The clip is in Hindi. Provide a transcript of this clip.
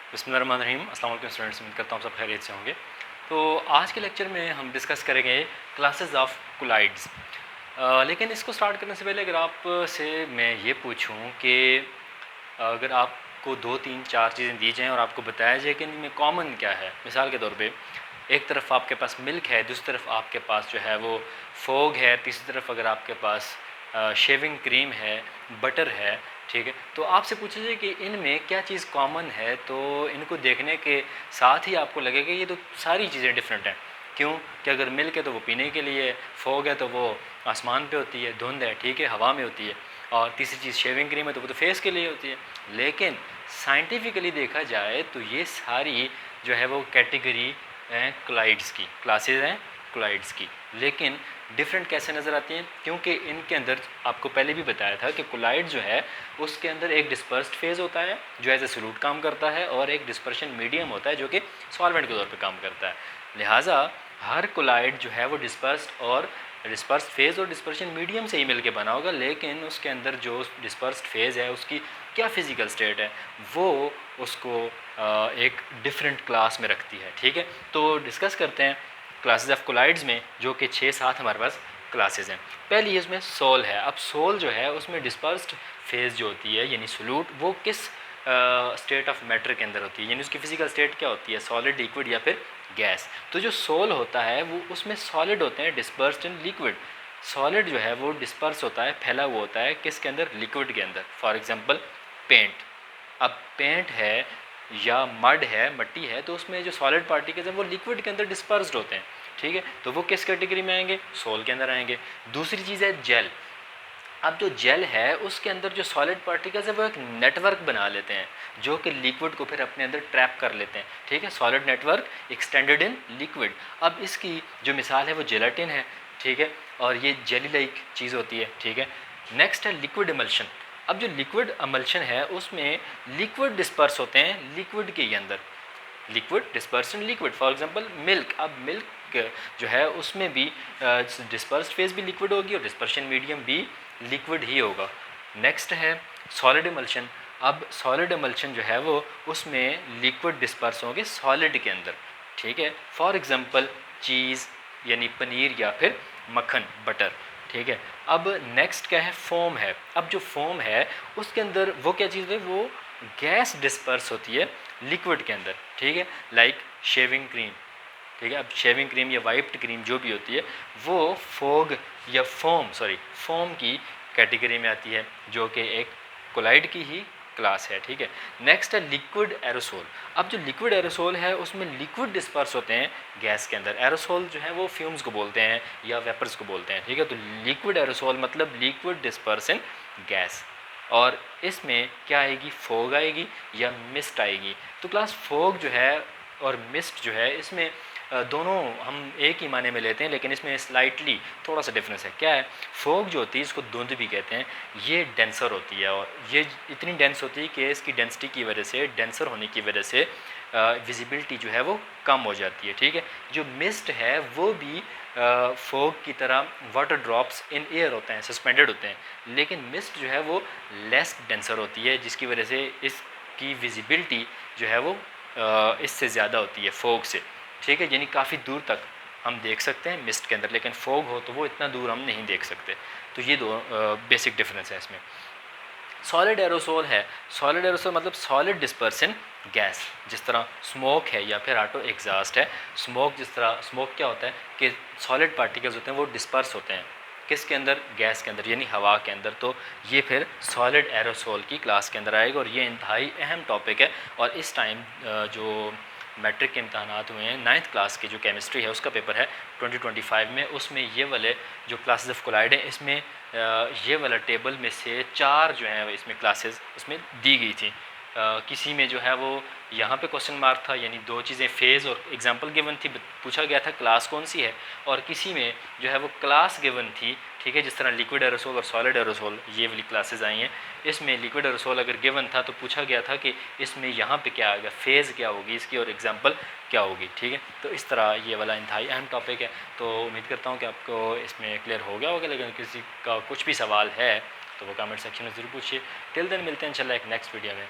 बिस्मिल्लाहिर्रहमानिर्रहीम। अस्सलाम वालेकुम स्टूडेंट्स, उम्मीद करता हूँ सब खैरियत से होंगे। तो आज के लेक्चर में हम डिस्कस करेंगे क्लासेस ऑफ कोलाइड्स। लेकिन इसको स्टार्ट करने से पहले अगर आप से मैं ये पूछूं कि अगर आपको 2 3 4 चीज़ें दी जाएँ और आपको बताया जाए कि इनमें कॉमन क्या है। मिसाल के तौर पे एक तरफ आपके पास मिल्क है, दूसरी तरफ आपके पास जो है वो फोग है, तीसरी तरफ अगर आपके पास शेविंग क्रीम है, बटर है, ठीक है। तो आपसे पूछा जाए कि इनमें क्या चीज़ कॉमन है, तो इनको देखने के साथ ही आपको लगेगा ये तो सारी चीज़ें डिफरेंट हैं। क्यों कि अगर मिल्क है तो वो पीने के लिए, फोग है तो वो आसमान पे होती है, धुंध है, ठीक है, हवा में होती है, और तीसरी चीज़ शेविंग क्रीम है तो वो तो फेस के लिए होती है। लेकिन साइंटिफिकली देखा जाए तो ये सारी जो है वो कैटेगरी हैं कोलाइड्स की, क्लासेस हैं कोलाइड्स की। लेकिन डिफरेंट कैसे नज़र आती हैं, क्योंकि इनके अंदर आपको पहले भी बताया था कि कोलाइड जो है उसके अंदर एक डिस्पर्स्ड फेज़ होता है जो एज ए सोल्यूट काम करता है, और एक डिस्पर्शन मीडियम होता है जो कि सॉल्वेंट के तौर पे काम करता है। लिहाजा हर कोलाइड जो है वो डिस्पर्स्ड फेज़ और डिस्पर्शन मीडियम से ही मिलके बना होगा, लेकिन उसके अंदर जो डिस्पर्स्ड फेज़ है उसकी क्या फिज़िकल स्टेट है वो उसको एक डिफरेंट क्लास में रखती है, ठीक है। तो डिस्कस करते हैं क्लासेस ऑफ कोलाइड्स में, जो कि 6 7 हमारे पास क्लासेस हैं। पहली इसमें सोल है। अब सोल जो है उसमें डिस्पर्स्ड फेज़ जो होती है यानी सोल्यूट, वो किस स्टेट ऑफ मैटर के अंदर होती है, यानी उसकी फिजिकल स्टेट क्या होती है, सॉलिड, लिक्विड या फिर गैस। तो जो सोल होता है वो उसमें सॉलिड होते हैं डिस्पर्स्ड इन लिक्विड। सॉलिड जो है वो डिस्पर्स होता है, फैला हुआ होता है किसके अंदर, लिक्विड के अंदर। For example paint. अब पेंट है या मड है, मट्टी है, तो उसमें जो सॉलिड पार्टिकल्स हैं वो लिक्विड के अंदर डिस्पर्स्ड होते हैं, ठीक है। तो वो किस कैटेगरी में आएंगे, सोल के अंदर आएंगे। दूसरी चीज़ है जेल। अब जो जेल है उसके अंदर जो सॉलिड पार्टिकल्स है वो एक नेटवर्क बना लेते हैं जो कि लिक्विड को फिर अपने अंदर ट्रैप कर लेते हैं, ठीक है। Solid network extended in liquid. अब इसकी जो मिसाल है वो जेलाटिन है, ठीक है, और ये जेली लाइक चीज़ होती है, ठीक है। नेक्स्ट है लिक्विड इमल्शन। अब जो लिक्विड इमल्शन है उसमें लिक्विड डिस्पर्स होते हैं लिक्विड के अंदर, liquid dispersion liquid. For example milk. अब मिल्क जो है उसमें भी डिस्पर्स्ड फेज भी लिक्विड होगी और डिस्पर्शन मीडियम भी लिक्विड ही होगा। नेक्स्ट है सॉलिड इमल्शन। अब सॉलिड इमल्शन जो है वो उसमें लिक्विड डिस्पर्स होंगे सॉलिड के अंदर, ठीक है। फॉर एग्जांपल चीज़ यानी पनीर या फिर मक्खन, बटर, ठीक है। अब नेक्स्ट क्या है, फोम है। अब जो फोम है उसके अंदर वो क्या चीज़ है, वो गैस डिस्पर्स होती है लिक्विड के अंदर, ठीक है। लाइक शेविंग क्रीम, ठीक है। अब शेविंग क्रीम या वाइप्ड क्रीम जो भी होती है वो फोग या फोम की कैटेगरी में आती है जो कि एक कोलाइड की ही क्लास है, ठीक है। नेक्स्ट है लिक्विड एरोसोल। अब जो लिक्विड एरोसोल है उसमें लिक्विड डिस्पर्स होते हैं गैस के अंदर। एरोसोल जो है वो फ्यूम्स को बोलते हैं या वेपर्स को बोलते हैं, ठीक है। तो लिक्विड एरोसोल मतलब लिक्विड डिस्पर्स इन गैस। और इसमें क्या आएगी, फोग आएगी या मिस्ट आएगी। तो क्लास फोग जो है और मिस्ट जो है इसमें दोनों हम एक ही माने में लेते हैं, लेकिन इसमें स्लाइटली थोड़ा सा डिफरेंस है। क्या है, फोग जो होती है इसको धुंध भी कहते हैं, ये डेंसर होती है और ये इतनी डेंस होती है कि इसकी डेंसिटी की वजह से, डेंसर होने की वजह से विजिबिलिटी जो है वो कम हो जाती है, ठीक है। जो मिस्ट है वो भी फोग की तरह वाटर ड्रॉप्स इन एयर होते हैं, सस्पेंडेड होते हैं, लेकिन मिस्ट जो है वो लेस डेंसर होती है जिसकी वजह से इसकी विजिबिलिटी जो है वो इससे ज़्यादा होती है फोग से, ठीक है। यानी काफ़ी दूर तक हम देख सकते हैं मिस्ट के अंदर, लेकिन फोग हो तो वो इतना दूर हम नहीं देख सकते। तो ये दो बेसिक डिफरेंस है इसमें। सॉलिड एरोसोल है। सॉलिड एरोसोल मतलब सॉलिड डिस्पर्सन गैस। जिस तरह स्मोक है या फिर ऑटो एग्जॉस्ट है। स्मोक जिस तरह, स्मोक क्या होता है कि सॉलिड पार्टिकल्स होते हैं वो डिस्पर्स होते हैं किसके अंदर, गैस के अंदर यानी हवा के अंदर। तो ये फिर सॉलिड एरोसोल की क्लास के अंदर आएगा और ये इंतहाई अहम टॉपिक है। और इस टाइम जो मैट्रिक के इम्तहानात हुए हैं 9th क्लास की जो केमिस्ट्री है उसका पेपर है 2025 में, उसमें ये वाले जो क्लासेस ऑफ कोलाइड हैं इसमें ये वाला टेबल में से 4 जो हैं इसमें क्लासेस उसमें दी गई थी। किसी में जो है वो यहाँ पे क्वेश्चन मार्क था, यानी 2 चीज़ें फेज़ और एग्जांपल गिवन थी, पूछा गया था क्लास कौन सी है, और किसी में जो है वो क्लास गिवन थी, ठीक है। जिस तरह लिक्विड एरोसोल और सॉलिड एरोसोल ये वाली क्लासेस आई हैं। इसमें लिक्विड एरोसोल अगर गिवन था तो पूछा गया था कि इसमें यहाँ पे क्या आएगा, फेज़ क्या होगी इसकी और एग्जांपल क्या होगी, ठीक है। तो इस तरह ये वाला इंतहाई अहम टॉपिक है। तो उम्मीद करता हूँ कि आपको इसमें क्लियर हो गया होगा, लेकिन किसी का कुछ भी सवाल है तो वो कमेंट सेक्शन में ज़रूर पूछिए। टिल देन मिलते हैं इंशाल्लाह एक नेक्स्ट वीडियो में।